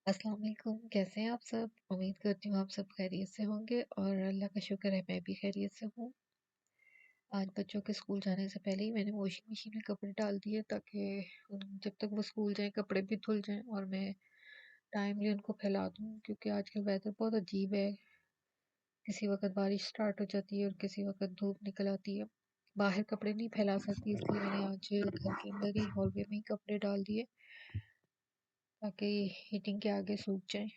अस्सलाम वालेकुम, कैसे हैं आप सब? उम्मीद करती हूँ आप सब खैरियत से होंगे और अल्लाह का शुक्र है मैं भी खैरियत से हूँ। आज बच्चों के स्कूल जाने से पहले ही मैंने वॉशिंग मशीन में कपड़े डाल दिए ताकि जब तक वो स्कूल जाएँ कपड़े भी धुल जाएँ और मैं टाइमली उनको फैला दूँ क्योंकि आजकल वेदर बहुत अजीब है। किसी वक़्त बारिश स्टार्ट हो जाती है और किसी वक़्त धूप निकल आती है। बाहर कपड़े नहीं फैला सकती इसलिए मैंने आज घर के अंदर ही हॉलवे में ही कपड़े डाल दिए ताकि हीटिंग के आगे सूख जाएँ।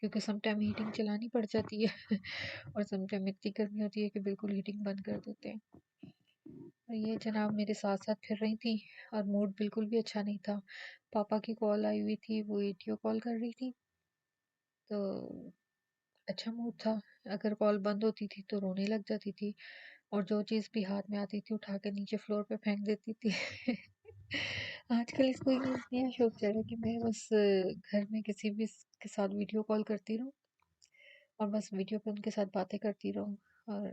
क्योंकि सम टाइम हीटिंग चलानी पड़ जाती है और सम टाइम इतनी गर्मी होती है कि बिल्कुल हीटिंग बंद कर देते हैं। और ये जनाब मेरे साथ-साथ फिर रही थी और मूड बिल्कुल भी अच्छा नहीं था। पापा की कॉल आई हुई थी, वो वीडियो कॉल कर रही थी, तो अच्छा मूड था। अगर कॉल बंद होती थी तो रोने लग जाती थी और जो चीज़ भी हाथ में आती थी उठा के नीचे फ्लोर पे फेंक देती थी। आजकल इसको ये नया शौक चढ़ा है कि मैं बस घर में किसी भी के साथ वीडियो कॉल करती रहूँ और बस वीडियो पे उनके साथ बातें करती रहूँ और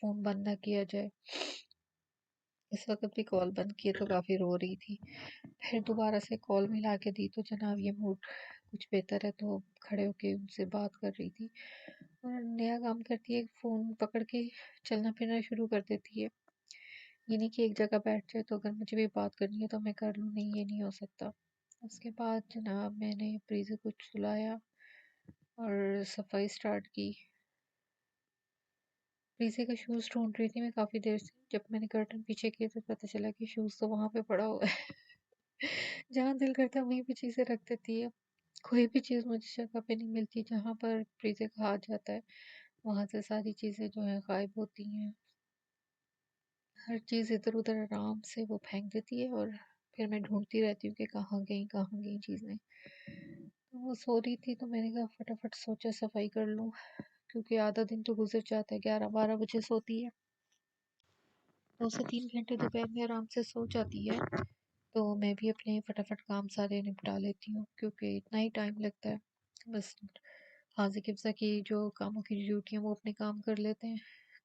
फ़ोन बंद ना किया जाए। इस वक़्त भी कॉल बंद किए तो काफ़ी रो रही थी। फिर दोबारा से कॉल मिला के दी तो जनाब ये मूड कुछ बेहतर है तो खड़े होके उनसे बात कर रही थी। और नया काम करती है, फ़ोन पकड़ के चलना-फिरना शुरू कर देती है। ये नहीं कि एक जगह बैठ जाए तो अगर मुझे भी बात करनी है तो मैं कर लूँ, नहीं ये नहीं हो सकता। उसके बाद जनाब मैंने प्रीति को सुलाया और सफाई स्टार्ट की। प्रीति का शूज़ ढूँढ रही थी मैं काफ़ी देर से। जब मैंने कर्टन पीछे किए तो पता चला कि शूज़ तो वहाँ पे पड़ा हुआ है। जहाँ दिल करता है वहीं पे चीज़ें रख देती है। कोई भी चीज़ मुझे जगह पे नहीं मिलती जहाँ पर प्रीति का हाथ जाता है, वहाँ से सारी चीज़ें जो हैं गायब होती हैं। हर चीज़ इधर-उधर आराम से वो फेंक देती है और फिर मैं ढूँढती रहती हूँ कि कहाँ गई चीज़ें। तो वो सो रही थी तो मैंने कहा फटाफट सोचा सफाई कर लूँ क्योंकि आधा दिन तो गुज़र जाता है, 11-12 बजे सोती है। 2 से 3 घंटे दोपहर में आराम से सो जाती है, तो मैं भी अपने फटाफट काम सारे निपटा लेती हूँ क्योंकि इतना ही टाइम लगता है। बस हाज़िक़िज़्ज़ा की जो कामों की ड्यूटी है वो अपने काम कर लेते हैं,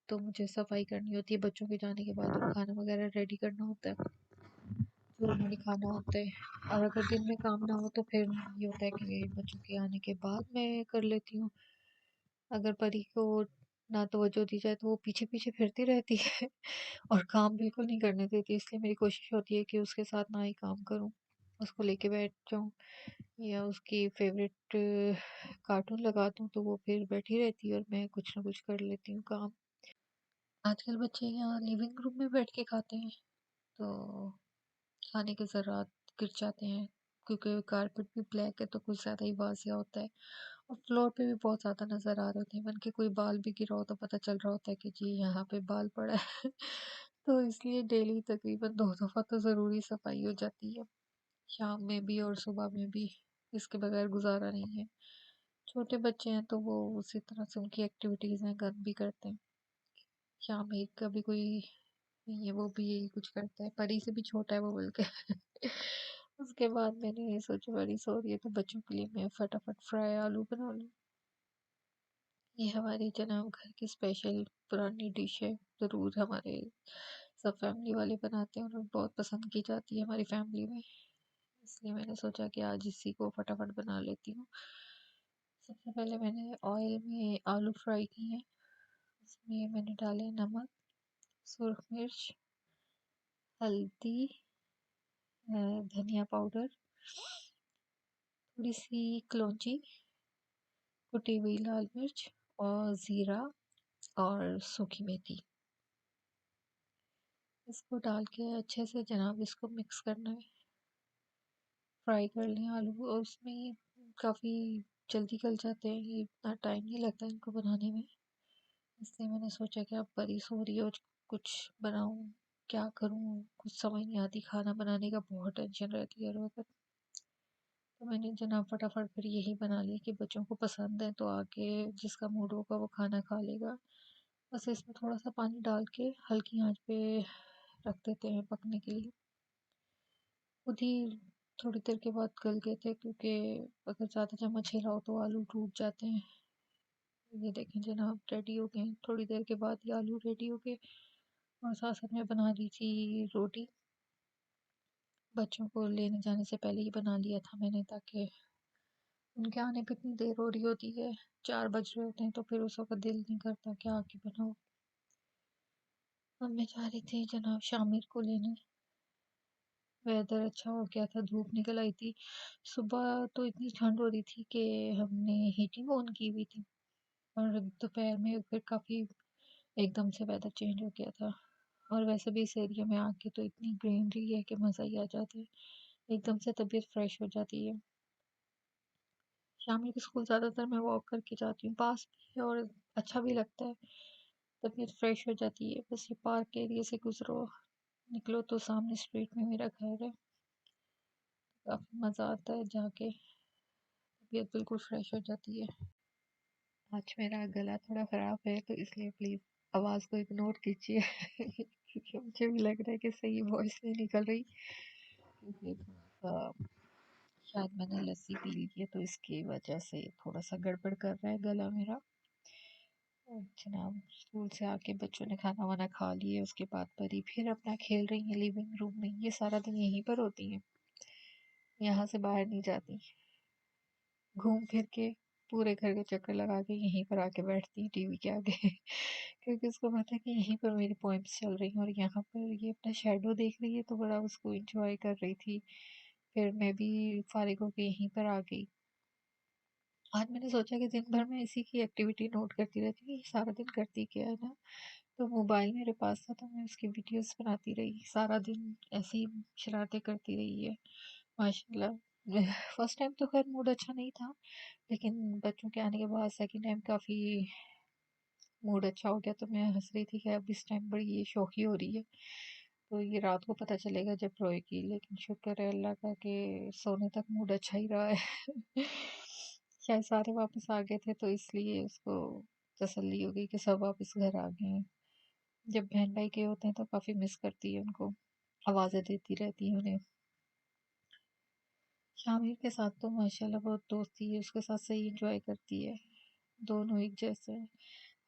तो मुझे सफाई करनी होती है बच्चों के जाने के बाद और खाना वगैरह रेडी करना होता है, जो उन्होंने खाना होता है। और अगर दिन में काम ना हो तो फिर ये होता है कि बच्चों के आने के बाद मैं कर लेती हूँ। अगर परी को ना तवज्जो दी जाए तो वो पीछे-पीछे फिरती रहती है और काम बिल्कुल नहीं करने देती, इसलिए मेरी कोशिश होती है कि उसके साथ ना ही काम करूँ, उसको लेके बैठ जाऊँ या उसकी फ़ेवरेट कार्टून लगा दूँ तो वो फिर बैठी रहती है और मैं कुछ ना कुछ कर लेती हूँ काम। आजकल बच्चे यहाँ लिविंग रूम में बैठ के खाते हैं, तो खाने के ज़रात गिर जाते हैं क्योंकि कारपेट भी ब्लैक है तो कुछ ज़्यादा ही वाज़िया होता है और फ्लोर पे भी बहुत ज़्यादा नज़र आ रहे होते हैं। इवन कि कोई बाल भी गिरा हो तो पता चल रहा होता है कि जी यहाँ पे बाल पड़ा है। तो इसलिए डेली तकरीबन 2 दफ़ा तो ज़रूरी सफाई हो जाती है। शाम में भी और सुबह में भी, इसके बगैर गुज़ारा नहीं है। छोटे बच्चे हैं तो वो उसी तरह से उनकी एक्टिविटीज़ हैं, गंद भी करते हैं। शाम में कभी कोई ये वो भी यही कुछ करता है, परी से भी छोटा है वो बल्कि। उसके बाद मैंने सोचा परी सो रही है तो बच्चों के लिए मैं फटाफट फ्राई आलू बना लूँ। ये हमारी जनाब घर की स्पेशल पुरानी डिश है, ज़रूर हमारे सब फैमिली वाले बनाते हैं और बहुत पसंद की जाती है हमारी फैमिली में। इसलिए मैंने सोचा कि आज इसी को फटाफट बना लेती हूँ। सबसे पहले मैंने ऑयल में आलू फ्राई किए हैं, उसमें मैंने डाले नमक, सुरख मिर्च, हल्दी, धनिया पाउडर, थोड़ी-सी कलौंजी, कुटी हुई लाल मिर्च और ज़ीरा और सूखी मेथी। इसको डाल के अच्छे से जनाब इसको मिक्स करना है। फ्राई कर लें आलू और उसमें काफ़ी जल्दी गल जाते हैं, ये इतना टाइम नहीं लगता इनको बनाने में। इसलिए मैंने सोचा कि अब बड़ी सो रही है और कुछ बनाऊँ, क्या करूँ? कुछ समझ नहीं आती, खाना बनाने का बहुत टेंशन रहती है हर वक़्त। तो मैंने जनाब फटाफट फिर यही बना लिया कि बच्चों को पसंद है तो आके जिसका मूड होगा वो खाना खा लेगा। बस इसमें थोड़ा-सा पानी डाल के हल्की आँच पे रख देते हैं पकने के लिए। खुद ही थोड़ी देर के बाद गल गए थे क्योंकि अगर ज़्यादा चम्मच हिलाओ तो आलू टूट जाते हैं। ये देखें जनाब रेडी हो गए हैं, थोड़ी देर के बाद ये आलू रेडी हो गए और साथ-साथ में बना ली थी रोटी। बच्चों को लेने जाने से पहले ही बना लिया था मैंने ताकि उनके आने पे इतनी देर हो रही होती है, 4 बज रहे होते हैं, तो फिर उस वक़्त दिल नहीं करता कि आके बनाओ। अब मैं जा रही थी जनाब शामिर को लेने। वेदर अच्छा हो गया था, धूप निकल आई थी। सुबह तो इतनी ठंड हो रही थी कि हमने हीटिंग ऑन की हुई थी, और दोपहर में फिर काफ़ी एकदम से वेदर चेंज हो गया था। और वैसे भी इस एरिया में आके तो इतनी ग्रीनरी है कि मज़ा ही आ जाता है, एकदम से तबीयत फ्रेश हो जाती है। शाम के स्कूल ज़्यादातर मैं वॉक करके जाती हूँ, पास भी है और अच्छा भी लगता है, तबीयत फ्रेश हो जाती है। बस ये पार्क एरिया से गुजरो, निकलो तो सामने स्ट्रीट में मेरा घर है, काफ़ी मज़ा आता है जाके, तबीयत बिल्कुल फ्रेश हो जाती है। आज मेरा गला थोड़ा ख़राब है, तो इसलिए प्लीज़ आवाज़ को इग्नोर कीजिए क्योंकि मुझे भी लग रहा है कि सही वॉइस नहीं निकल रही, क्योंकि थोड़ा-सा शायद मैंने लस्सी पी ली है, तो इसकी वजह से थोड़ा-सा गड़बड़ कर रहा है गला मेरा। जनाब स्कूल से आके बच्चों ने खाना वाना खा लिए, उसके बाद परी फिर अपना खेल रही हैं लिविंग रूम में। ये सारा दिन यहीं पर होती हैं, यहाँ से बाहर नहीं जाती। घूम फिर के पूरे घर के चक्कर लगा के यहीं पर आके बैठती है टीवी के आगे क्योंकि उसको पता है कि यहीं पर मेरी पोएम्स चल रही हैं, और यहाँ पर ये अपना शेडो देख रही है, तो बड़ा उसको एंजॉय कर रही थी। फिर मैं भी फारिग होके यहीं पर आ गई। आज मैंने सोचा कि दिन भर मैं इसी की एक्टिविटी नोट करती रहती हूँ, ये सारा दिन करती क्या है ना। तो मोबाइल मेरे पास था, तो मैं उसकी वीडियोस बनाती रही, सारा दिन ऐसी ही शरारतें करती रही है माशाल्लाह। फर्स्ट टाइम तो खैर मूड अच्छा नहीं था, लेकिन बच्चों के आने के बाद सेकंड टाइम काफ़ी मूड अच्छा हो गया, तो मैं हंस रही थी कि अब इस टाइम बड़ी ये शौकी हो रही है, तो ये रात को पता चलेगा जब रोएगी। लेकिन शुक्र है अल्लाह का कि सोने तक मूड अच्छा ही रहा है शायद सारे वापस आ गए थे, तो इसलिए उसको तसल्ली हो गई कि सब वापस घर आ गए हैं। जब बहन भाई के होते हैं तो काफ़ी मिस करती है उनको, आवाज़ें देती रहती है उन्हें। शामिर के साथ तो माशाल्लाह बहुत दोस्ती है, उसके साथ सही एंजॉय करती है, दोनों एक जैसे हैं।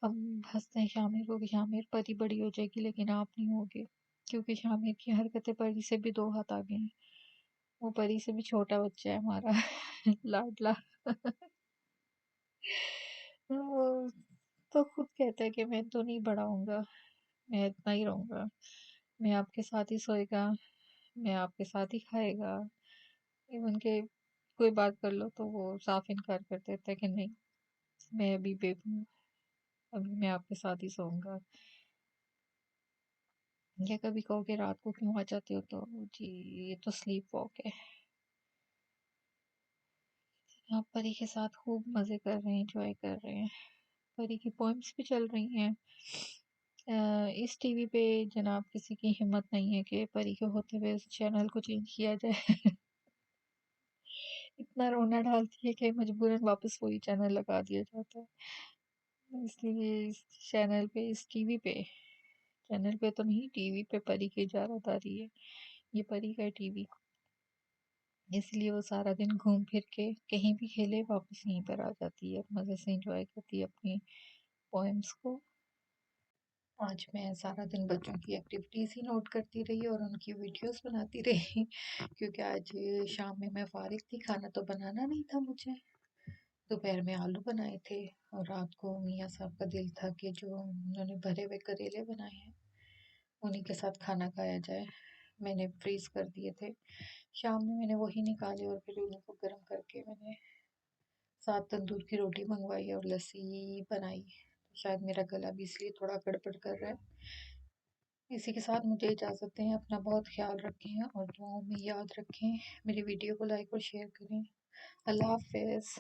हम हंसते हैं शामिर को कि शामिर परी बड़ी हो जाएगी लेकिन आप नहीं होगे, क्योंकि शामिर की हरकतें परी से भी 2 हाथ आगे हैं। वो परी से भी छोटा बच्चा है हमारा लाडला वो तो खुद कहता है कि मैं तो नहीं बड़ा होऊंगा, मैं इतना ही रहूंगा, मैं आपके साथ ही सोएगा, मैं आपके साथ ही खाएगा। इवन के कोई बात कर लो तो वो साफ इनकार कर देता है कि नहीं, मैं अभी बेबी हूँ, अभी मैं आपके साथ ही सोऊंगा। या कभी कहोगे रात को क्यों आ जाते हो, तो जी ये तो स्लीप वॉक है। आप परी के साथ खूब मजे कर रहे हैं, एंजॉय कर रहे हैं, परी की पोएम्स भी चल रही हैं। इस टीवी पे जनाब किसी की हिम्मत नहीं है कि परी के होते हुए उस चैनल को चेंज किया जाए इतना रोना डालती है कि मजबूरन वापस वही चैनल लगा दिया जाता है। इसलिए इस चैनल पे, इस टीवी पे, चैनल पे तो नहीं, टीवी पे परी की इजाजत आ रही है, ये परी का टीवी, इसलिए वो सारा दिन घूम फिर के कहीं भी खेले वापस यहीं पर आ जाती है, मज़े से एंजॉय करती है अपनी पोएम्स को। आज मैं सारा दिन बच्चों की एक्टिविटीज़ ही नोट करती रही और उनकी वीडियोस बनाती रही क्योंकि आज शाम में मैं फारिग थी, खाना तो बनाना नहीं था मुझे। दोपहर में आलू बनाए थे, और रात को मियाँ साहब का दिल था कि जो उन्होंने भरे हुए करेले बनाए हैं उन्हीं के साथ खाना खाया जाए। मैंने फ्रीज कर दिए थे, शाम में मैंने वही निकाले और फिर उन्हीं को गर्म करके मैंने साथ तंदूर की रोटी मंगवाई और लस्सी बनाई। शायद मेरा गला भी इसलिए थोड़ा गड़बड़ कर रहा है। इसी के साथ मुझे इजाज़त दें, अपना बहुत ख्याल रखें और दुआओं में याद रखें। मेरी वीडियो को लाइक और शेयर करें। अल्लाह हाफ़िज़।